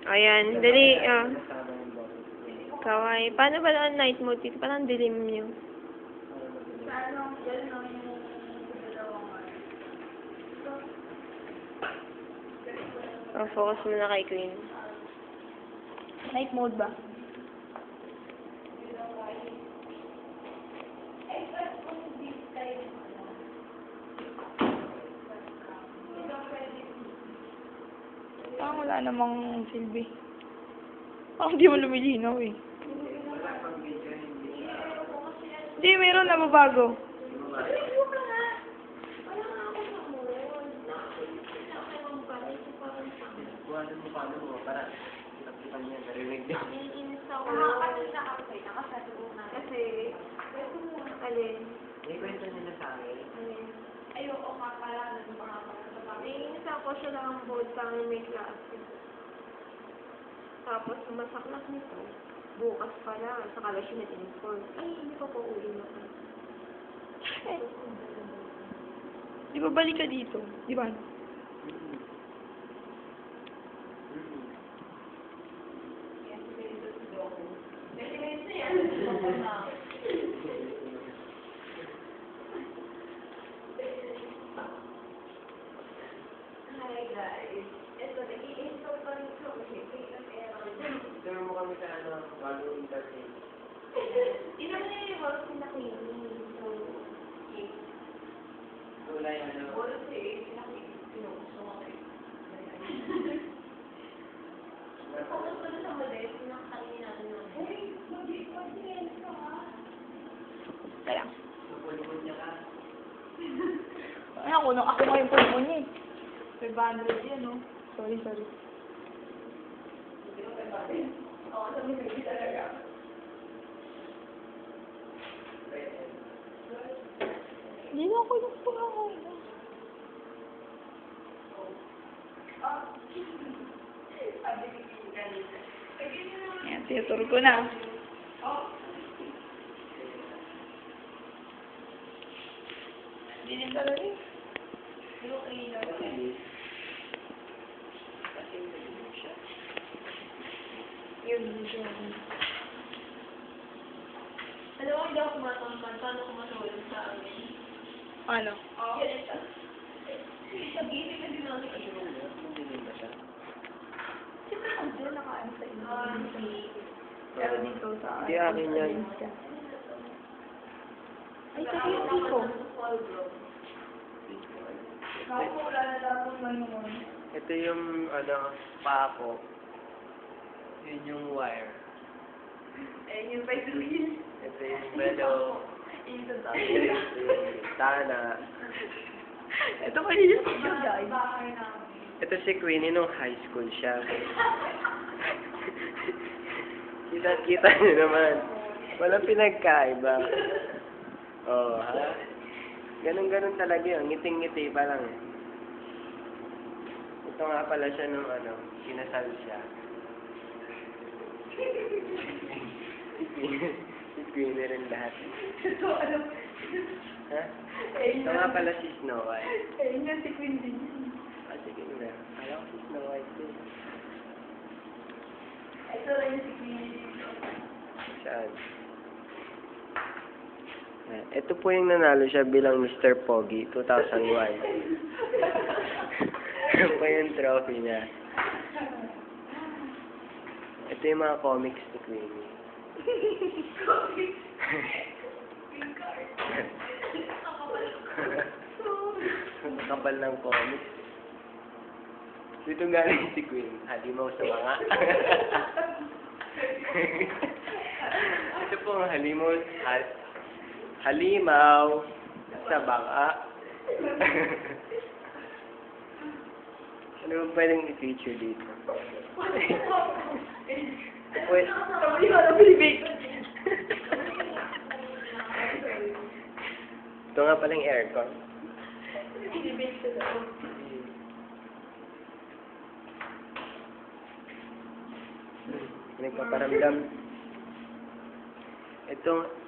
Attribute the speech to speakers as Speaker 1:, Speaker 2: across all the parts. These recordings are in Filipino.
Speaker 1: Ayan, dali, Kawaii. Paano ba ang night mode dito? Parang dilim niyo. Focus mo na kay Queen.
Speaker 2: Night mode ba? Parang wala namang silbi. Parang di mo lumilinaw eh. Hindi, mayroon na mabago.
Speaker 3: Kuhanan mo paano mo para kita niya, narinig niyo.
Speaker 1: Kasi, alin?
Speaker 3: May kwento nila sa akin.
Speaker 1: Ayoko nga pala ng mga naiinis ako siya lang ang board sa amin may klase. Tapos, sumasaklas nito. Bukas pala, sakala siya na-inform. Ay, hindi ko po uwi na.
Speaker 2: Di ba balik ka dito? Di ba?
Speaker 1: Hi guys. Ito, nag-i-install pa rin ito.
Speaker 3: Sabi mo kami sa bago entertain.
Speaker 1: Ilan na yung work na Queenie? So,
Speaker 3: Wala yung
Speaker 1: work pinuso ko eh. Focus ko na sa model, pinakakainin natin ng mag-i-experience ka ha?
Speaker 2: Kaya.
Speaker 3: Napulungan niya ka.
Speaker 2: Ay, ako ngayon pulmon niya eh. 500 yan, no? Sorry.
Speaker 1: Oo, sabi mo hindi talaga.
Speaker 2: Hindi na ako yung pangako. Ayan, tinuturo ko na. Hindi din talaga eh.
Speaker 1: Yun, siya. Alam mo, hindi ako kumatampan. Paano ko matulog sa amin?
Speaker 2: Ano?
Speaker 1: Pag-ibig na din ako.
Speaker 3: Hindi ba siya?
Speaker 2: Siyempre, ang sila nakaano sa inyo. Pero dito sa
Speaker 3: Hindi akin yan.
Speaker 2: Ay, kasi yung dito. Wala na dapat man.
Speaker 3: Ito yung paa ko. Yun yung wire.
Speaker 1: Yung by the wheel.
Speaker 3: Ito yung belo.
Speaker 1: Ito
Speaker 3: Ito yung tana.
Speaker 2: Ito kayo yung picture, guys.
Speaker 3: Ito si Queenie nung high school siya. Kita niyo naman. Walang pinagkaiba. Oh, ha? Ganun talaga yun. Ngiting-ngiti pa lang. Ito nga pala siya nung kinasal siya. Si Queenie rin lahat. Ha? Ito nga pala si Snow White.
Speaker 2: Ayun yung si Queen din.
Speaker 3: Sige na. Alam ko si Snow White din.
Speaker 2: Ito rin si Queen.
Speaker 3: Saan? Ito po yung nanalo siya bilang Mr. Pogi 2001. Ito po yung trophy niya. Ito yung mga comics ni Queenie. Ang kapal ng comics. Dito galing si Queen. Halimaw sa mga. Ito po ang halimaw sa baka. Ano ba pwedeng i-feature dito? Pwede. Ito nga palang aircon. Nagpaparamdam.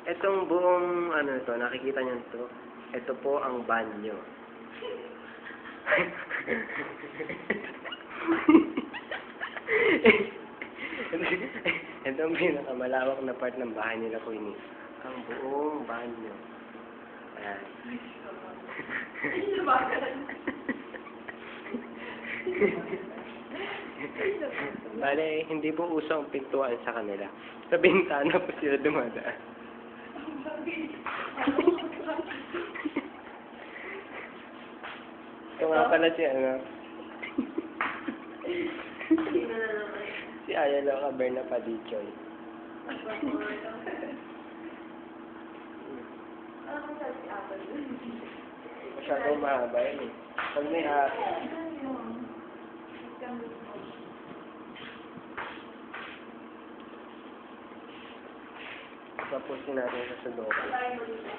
Speaker 3: Itong buong ito, nakikita niyo ito. Ito po ang banyo. Ito ang pinakamalawak na part ng bahay nila, Queenie. Ang buong banyo. Ayan. Bale, hindi po uso ang pintuan sa kanila. Sa bintana po sila dumadaan. Ito nga pala si ano. Si Ayala Caberna Padichoy. Masyadong mahaba yun eh. Pag may tapusin natin sa sudokan.